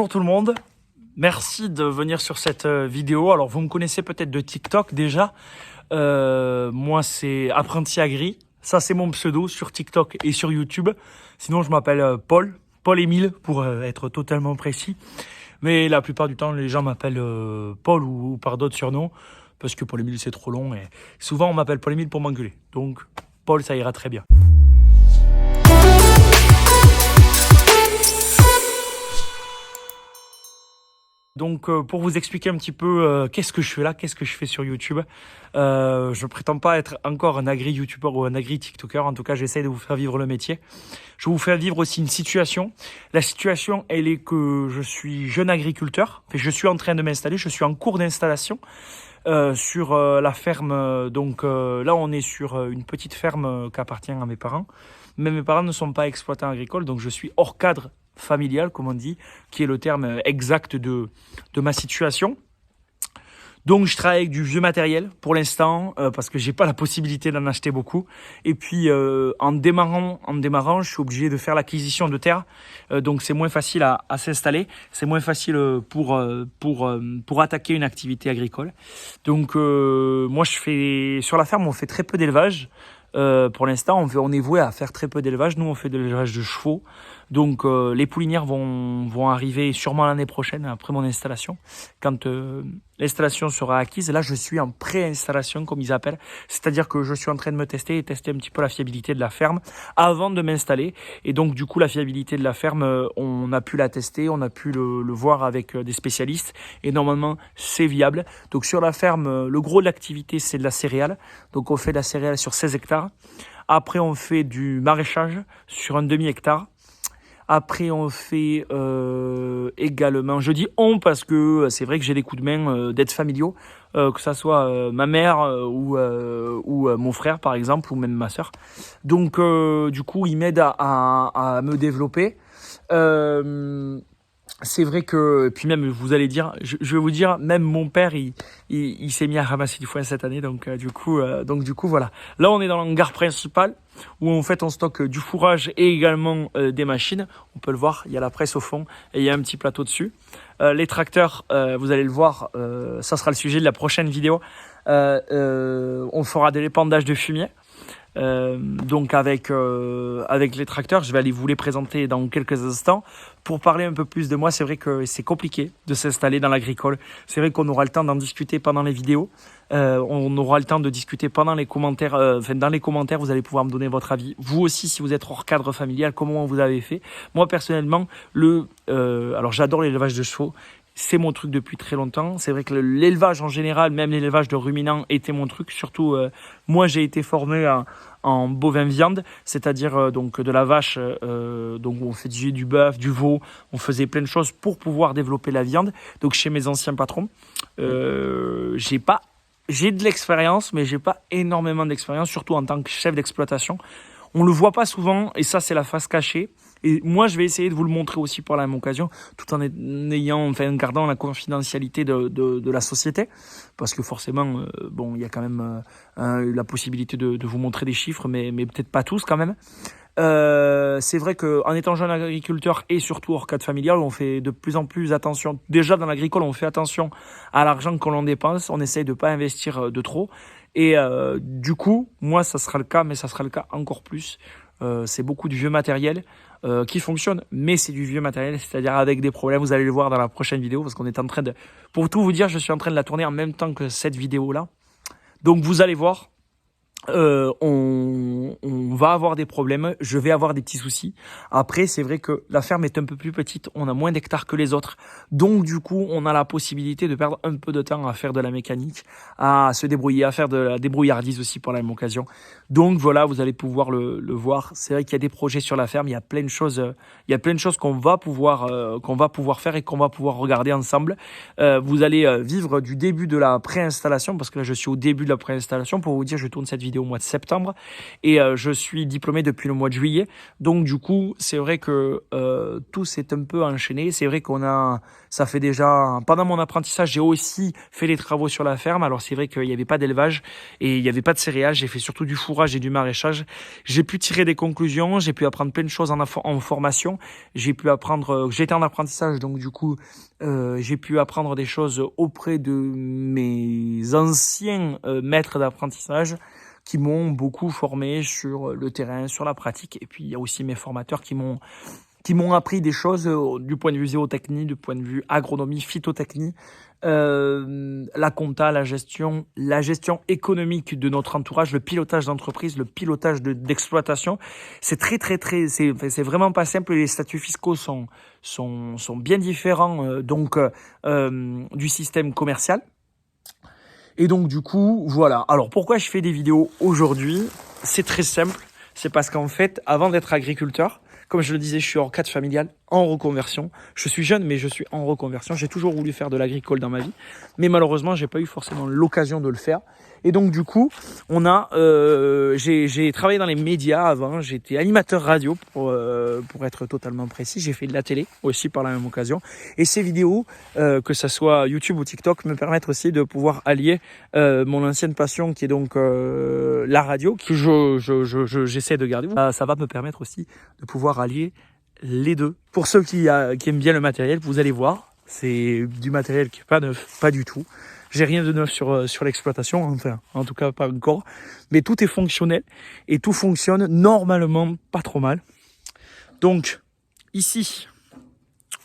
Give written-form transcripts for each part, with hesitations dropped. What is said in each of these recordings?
Bonjour tout le monde, merci de venir sur cette vidéo. Alors vous me connaissez peut-être de TikTok déjà, moi c'est Apprenti Agri, ça c'est mon pseudo sur TikTok et sur YouTube. Sinon je m'appelle Paul-Émile pour être totalement précis. Mais la plupart du temps les gens m'appellent Paul ou par d'autres surnoms parce que Paul-Émile c'est trop long et souvent on m'appelle Paul-Émile pour m'engueuler. Donc Paul ça ira très bien. Donc pour vous expliquer un petit peu qu'est-ce que je fais là, qu'est-ce que je fais sur YouTube, je ne prétends pas être encore un agri-youtubeur ou un agri-tiktoker, en tout cas j'essaie de vous faire vivre le métier. Je vous fais vivre aussi une situation. La situation elle est que je suis jeune agriculteur, je suis en train de m'installer, je suis en cours d'installation sur la ferme. Donc là on est sur une petite ferme qui appartient à mes parents, mais mes parents ne sont pas exploitants agricoles, donc je suis hors cadre familial, comme on dit, qui est le terme exact de ma situation. Donc je travaille avec du vieux matériel pour l'instant parce que j'ai pas la possibilité d'en acheter beaucoup. Et puis en démarrant, je suis obligé de faire l'acquisition de terre. Donc c'est moins facile à s'installer, c'est moins facile pour attaquer une activité agricole. Donc moi je fais sur la ferme, on fait très peu d'élevage. Pour l'instant, on est voué à faire très peu d'élevage. Nous, on fait de l'élevage de chevaux. Donc, les poulinières vont arriver sûrement l'année prochaine, après mon installation. Quand l'installation sera acquise, là, je suis en pré-installation, comme ils appellent. C'est-à-dire que je suis en train de me tester et tester un petit peu la fiabilité de la ferme avant de m'installer. Et donc, du coup, la fiabilité de la ferme, on a pu la tester, on a pu le voir avec des spécialistes. Et normalement, c'est viable. Donc, sur la ferme, le gros de l'activité, c'est de la céréale. Donc, on fait de la céréale sur 16 hectares. Après, on fait du maraîchage sur un demi-hectare. Après, on fait également, je dis on parce que c'est vrai que j'ai des coups de main d'aide familiaux, que ça soit ma mère ou mon frère par exemple, ou même ma sœur. Donc, du coup, ils m'aident à me développer. C'est vrai que, puis même, vous allez dire, je vais vous dire, même mon père, il s'est mis à ramasser du foin cette année, donc du coup, voilà. Là, on est dans l'hangar principal, où en fait, on stocke du fourrage et également des machines. On peut le voir, il y a la presse au fond et il y a un petit plateau dessus. Les tracteurs, vous allez le voir, ça sera le sujet de la prochaine vidéo. On fera des épandages de fumier. Donc avec les tracteurs, je vais aller vous les présenter dans quelques instants. Pour parler un peu plus de moi, c'est vrai que c'est compliqué de s'installer dans l'agricole. C'est vrai qu'on aura le temps d'en discuter pendant les vidéos. On aura le temps de discuter pendant les commentaires. Dans les commentaires, vous allez pouvoir me donner votre avis. Vous aussi, si vous êtes hors cadre familial, comment vous avez fait. Moi, personnellement, alors j'adore l'élevage de chevaux. C'est mon truc depuis très longtemps. C'est vrai que l'élevage en général, même l'élevage de ruminants, était mon truc. Surtout, moi, j'ai été formé en bovin viande, c'est-à-dire donc de la vache. Donc on faisait du bœuf, du veau. On faisait plein de choses pour pouvoir développer la viande. Donc chez mes anciens patrons, j'ai de l'expérience, mais j'ai pas énormément d'expérience, surtout en tant que chef d'exploitation. On le voit pas souvent, et ça c'est la face cachée. Et moi, je vais essayer de vous le montrer aussi par la même occasion, tout en gardant la confidentialité de la société, parce que forcément, il y a quand même la possibilité de vous montrer des chiffres, mais peut-être pas tous quand même. C'est vrai qu'en étant jeune agriculteur et surtout hors cadre familial, on fait de plus en plus attention. Déjà dans l'agricole, on fait attention à l'argent que l'on dépense. On essaye de pas investir de trop. Et du coup, moi, ça sera le cas, mais ça sera le cas encore plus. C'est beaucoup du vieux matériel qui fonctionne, mais c'est du vieux matériel, c'est-à-dire avec des problèmes. Vous allez le voir dans la prochaine vidéo, parce qu'on est en train de... Pour tout vous dire, je suis en train de la tourner en même temps que cette vidéo-là. Donc vous allez voir, on va avoir des problèmes, je vais avoir des petits soucis. Après, c'est vrai que la ferme est un peu plus petite, on a moins d'hectares que les autres. Donc, du coup, on a la possibilité de perdre un peu de temps à faire de la mécanique, à se débrouiller, à faire de la débrouillardise aussi pour la même occasion. Donc, voilà, vous allez pouvoir le voir. C'est vrai qu'il y a des projets sur la ferme, il y a plein de choses qu'on va pouvoir faire et qu'on va pouvoir regarder ensemble. Vous allez vivre du début de la préinstallation, parce que là, je suis au début de la préinstallation. Pour vous dire, je tourne cette vidéo vidéos au mois de septembre et je suis diplômé depuis le mois de juillet. Donc du coup, c'est vrai que tout s'est un peu enchaîné. C'est vrai ça fait déjà, pendant mon apprentissage, j'ai aussi fait les travaux sur la ferme. Alors c'est vrai qu'il n'y avait pas d'élevage et il n'y avait pas de céréales. J'ai fait surtout du fourrage et du maraîchage. J'ai pu tirer des conclusions, j'ai pu apprendre plein de choses en formation. J'ai pu apprendre, j'étais en apprentissage, donc du coup, j'ai pu apprendre des choses auprès de mes anciens maîtres d'apprentissage qui m'ont beaucoup formé sur le terrain, sur la pratique. Et puis il y a aussi mes formateurs qui m'ont appris des choses du point de vue zootechnie, du point de vue agronomie, phytotechnie, la compta, la gestion économique de notre entourage, le pilotage d'entreprise, le pilotage d'exploitation. C'est c'est vraiment pas simple. Les statuts fiscaux sont bien différents du système commercial. Et donc du coup, voilà. Alors pourquoi je fais des vidéos aujourd'hui? C'est très simple. C'est parce qu'en fait, avant d'être agriculteur, comme je le disais, je suis hors cadre familial, en reconversion. Je suis jeune, mais je suis en reconversion. J'ai toujours voulu faire de l'agricole dans ma vie, mais malheureusement, j'ai pas eu forcément l'occasion de le faire. Et donc, du coup, j'ai travaillé dans les médias avant. J'étais animateur radio pour être totalement précis. J'ai fait de la télé aussi par la même occasion. Et ces vidéos, que ça soit YouTube ou TikTok, me permettent aussi de pouvoir allier mon ancienne passion, qui est donc la radio, que j'essaie de garder. Ça va me permettre aussi de pouvoir allier les deux. Pour ceux qui aiment bien le matériel, vous allez voir, c'est du matériel qui est pas neuf, pas du tout. J'ai rien de neuf sur l'exploitation, enfin, en tout cas pas encore. Mais tout est fonctionnel et tout fonctionne normalement pas trop mal. Donc, ici,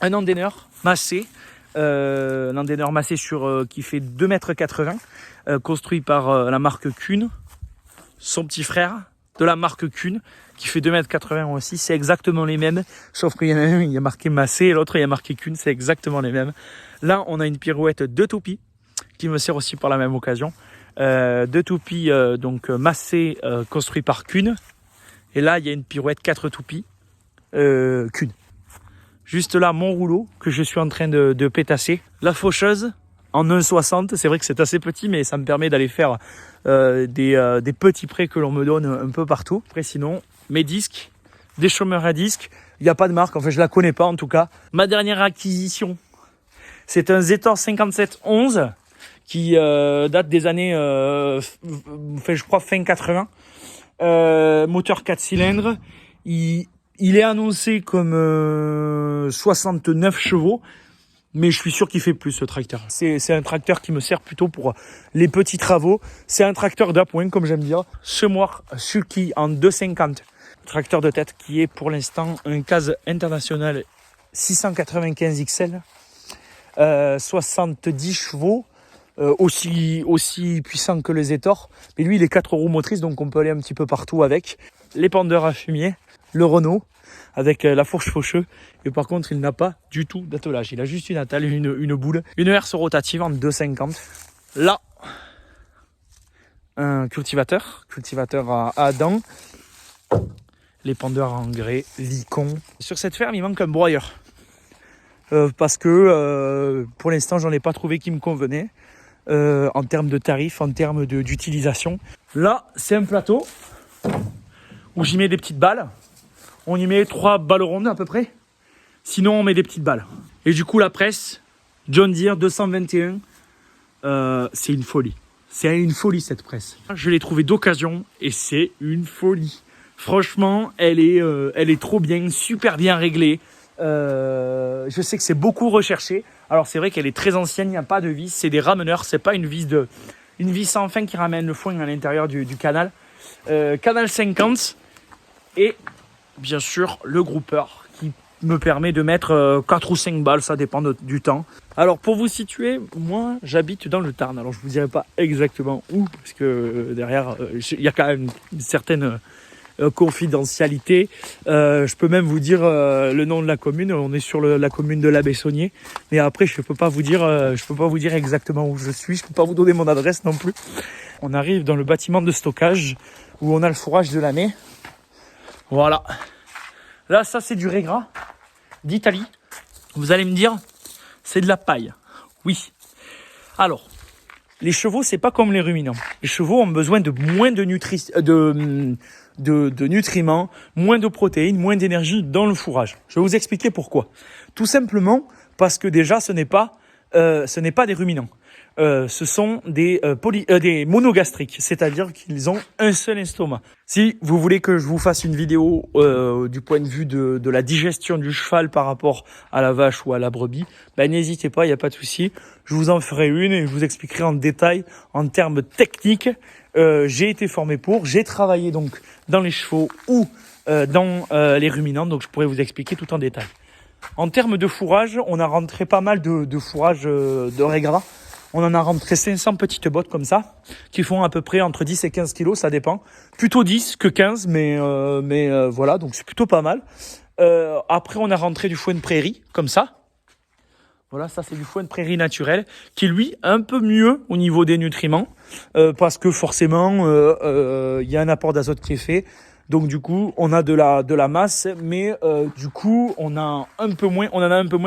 un endaineur massé, qui fait 2,80 m, construit par la marque Kuhn, son petit frère de la marque Kuhn, qui fait 2,80 m aussi. C'est exactement les mêmes, sauf qu'il y en a un, il y a marqué massé, et l'autre, il y a marqué Kuhn, c'est exactement les mêmes. Là, on a une pirouette de toupie, qui me sert aussi par la même occasion. Deux toupies massées, construit par Kuhn. Et là, il y a une pirouette 4 toupies Kuhn. Juste là, mon rouleau que je suis en train de pétasser. La faucheuse en 1,60. C'est vrai que c'est assez petit, mais ça me permet d'aller faire des petits prêts que l'on me donne un peu partout. Après, sinon, mes disques, des chômeurs à disques. Il n'y a pas de marque, enfin je la connais pas en tout cas. Ma dernière acquisition, c'est un Zetor 5711 qui date des années, je crois fin 80. Moteur 4 cylindres. Il est annoncé comme 69 chevaux, mais je suis sûr qu'il fait plus ce tracteur. C'est un tracteur qui me sert plutôt pour les petits travaux. C'est un tracteur d'appoint, comme j'aime dire. Semoir Suzuki en 250. Tracteur de tête qui est pour l'instant un case international 695 XL. 70 chevaux. Aussi puissant que le Zetor, mais lui il est 4 roues motrices, donc on peut aller un petit peu partout avec. L'épandeur à fumier, le Renault avec la fourche faucheux, et par contre il n'a pas du tout d'attelage, il a juste une attelle, une boule, une herse rotative en 250. Là, un cultivateur à dents, l'épandeur à engrais, Vicon. Sur cette ferme il manque un broyeur, parce que pour l'instant j'en ai pas trouvé qui me convenait. En termes de tarifs, en termes d'utilisation. Là, c'est un plateau où j'y mets des petites balles. On y met 3 balles rondes à peu près. Sinon, on met des petites balles. Et du coup, la presse, John Deere 221, c'est une folie. C'est une folie cette presse. Je l'ai trouvée d'occasion et c'est une folie. Franchement, elle est trop bien, super bien réglée. Je sais que c'est beaucoup recherché. Alors c'est vrai qu'elle est très ancienne, il n'y a pas de vis, c'est des rameneurs, c'est pas une vis sans fin qui ramène le foin à l'intérieur du canal. Canal 50 et bien sûr le groupeur qui me permet de mettre 4 ou 5 balles, ça dépend du temps. Alors pour vous situer, moi j'habite dans le Tarn, alors je vous dirai pas exactement où, parce que derrière il y a quand même une certaine confidentialité. Je peux même vous dire le nom de la commune. On est sur la commune de l'Abbé-Saunier, mais après je peux pas vous dire exactement où je suis. Je peux pas vous donner mon adresse non plus. On arrive dans le bâtiment de stockage où on a le fourrage de l'année. Voilà. Là, ça c'est du Regra d'Italie. Vous allez me dire, c'est de la paille. Oui. Alors, les chevaux, c'est pas comme les ruminants. Les chevaux ont besoin de moins de nutriments, moins de protéines, moins d'énergie dans le fourrage. Je vais vous expliquer pourquoi. Tout simplement parce que déjà, ce n'est pas des ruminants. Ce sont des monogastriques, c'est-à-dire qu'ils ont un seul estomac. Si vous voulez que je vous fasse une vidéo du point de vue de la digestion du cheval par rapport à la vache ou à la brebis, ben n'hésitez pas, il n'y a pas de souci. Je vous en ferai une et je vous expliquerai en détail en termes techniques. J'ai été formé j'ai travaillé donc dans les chevaux ou dans les ruminants, donc je pourrais vous expliquer tout en détail. En termes de fourrage, on a rentré pas mal de fourrage de régras. On en a rentré 500 petites bottes comme ça, qui font à peu près entre 10 et 15 kilos, ça dépend. Plutôt 10 que 15, mais voilà, donc c'est plutôt pas mal. Après, on a rentré du foin de prairie, comme ça. Voilà, ça c'est du foin de prairie naturel, qui lui, un peu mieux au niveau des nutriments, parce que forcément, il y a un apport d'azote qui est fait. Donc du coup, on a de la masse, mais du coup, on en a un peu moins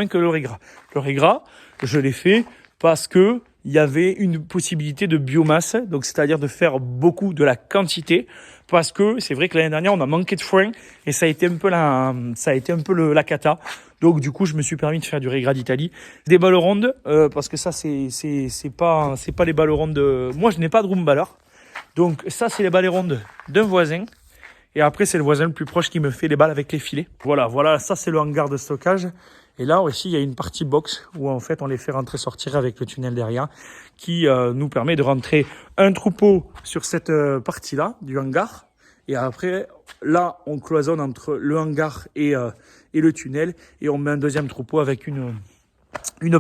que le riz gras. Le riz gras, je l'ai fait parce que il y avait une possibilité de biomasse, donc c'est-à-dire de faire beaucoup de la quantité, parce que c'est vrai que l'année dernière on a manqué de foin et ça a été un peu la cata. Donc du coup je me suis permis de faire du riz gras d'Italie, des balles rondes, parce que ça c'est pas les balles rondes. Moi je n'ai pas de roomballer, donc ça c'est les balles rondes d'un voisin. Et après, c'est le voisin le plus proche qui me fait les balles avec les filets. Voilà, ça c'est le hangar de stockage. Et là aussi, il y a une partie box où en fait, on les fait rentrer-sortir avec le tunnel derrière qui nous permet de rentrer un troupeau sur cette partie-là du hangar. Et après, là, on cloisonne entre le hangar et le tunnel et on met un deuxième troupeau avec une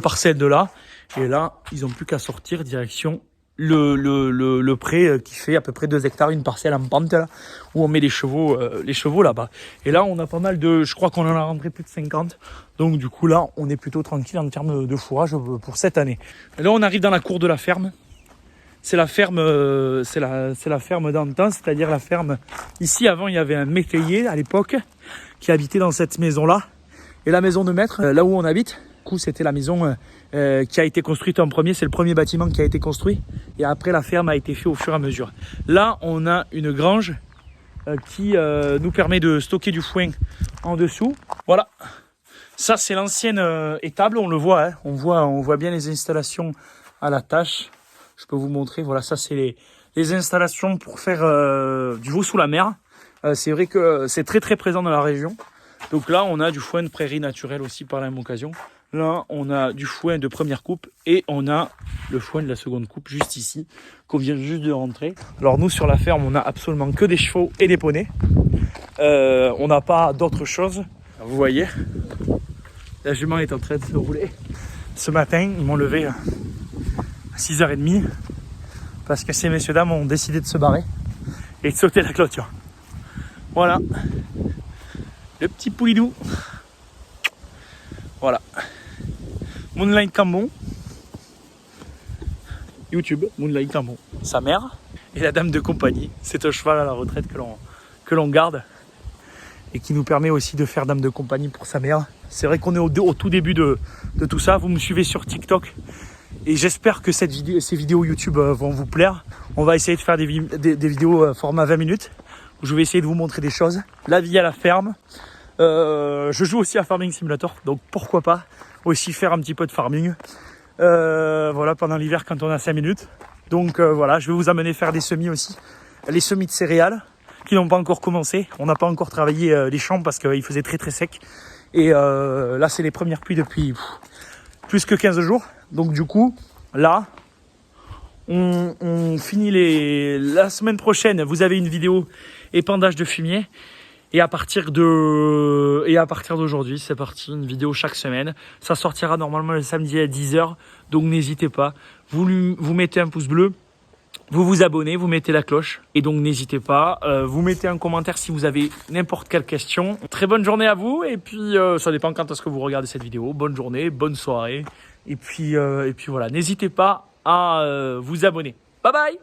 parcelle de là. Et là, ils n'ont plus qu'à sortir direction le pré qui fait à peu près 2 hectares, une parcelle en pente là, où on met les chevaux là-bas. Et là, on a pas mal je crois qu'on en a rentré plus de 50. Donc du coup là, on est plutôt tranquille en termes de fourrage pour cette année. Et là, on arrive dans la cour de la ferme. C'est la ferme, c'est la ferme d'antan, c'est-à-dire la ferme. Ici, avant, il y avait un métayer à l'époque qui habitait dans cette maison-là. Et la maison de maître, là où on habite, c'était la maison qui a été construite en premier, c'est le premier bâtiment qui a été construit et après la ferme a été faite au fur et à mesure. Là on a une grange qui nous permet de stocker du foin en dessous. Voilà, ça c'est l'ancienne étable, on le voit, hein. on voit bien les installations à la tâche. Je peux vous montrer, voilà, ça c'est les installations pour faire du veau sous la mer. C'est vrai que c'est très très présent dans la région. Donc là on a du foin de prairie naturel aussi par la même occasion. Là, on a du foin de première coupe et on a le foin de la seconde coupe juste ici, qu'on vient juste de rentrer. Alors nous, sur la ferme, on a absolument que des chevaux et des poneys. On n'a pas d'autre chose. Vous voyez, la jument est en train de se rouler. Ce matin, ils m'ont levé à 6h30 parce que ces messieurs dames ont décidé de se barrer et de sauter la clôture. Voilà, le petit poulidou. Voilà. Moonlight Cambon, YouTube, Moonlight Cambon. Sa mère et la dame de compagnie. C'est un cheval à la retraite que l'on garde et qui nous permet aussi de faire dame de compagnie pour sa mère. C'est vrai qu'on est au tout début de tout ça. Vous me suivez sur TikTok et j'espère que ces vidéos YouTube vont vous plaire. On va essayer de faire des vidéos format 20 minutes où je vais essayer de vous montrer des choses. La vie à la ferme. Je joue aussi à Farming Simulator, donc pourquoi pas aussi faire un petit peu de farming voilà, pendant l'hiver quand on a 5 minutes. Donc voilà, je vais vous amener faire des semis aussi, les semis de céréales qui n'ont pas encore commencé. On n'a pas encore travaillé les champs parce qu'il faisait très très sec. Et là c'est les premières pluies depuis plus que 15 jours. Donc du coup là on finit la semaine prochaine. Vous avez une vidéo épandage de fumier. Et à partir d'aujourd'hui, c'est parti, une vidéo chaque semaine. Ça sortira normalement le samedi à 10h, donc n'hésitez pas. Vous mettez un pouce bleu, vous vous abonnez, vous mettez la cloche. Et donc n'hésitez pas, vous mettez un commentaire si vous avez n'importe quelle question. Très bonne journée à vous, et puis ça dépend quand est-ce que vous regardez cette vidéo. Bonne journée, bonne soirée, et puis voilà. N'hésitez pas à vous abonner. Bye bye.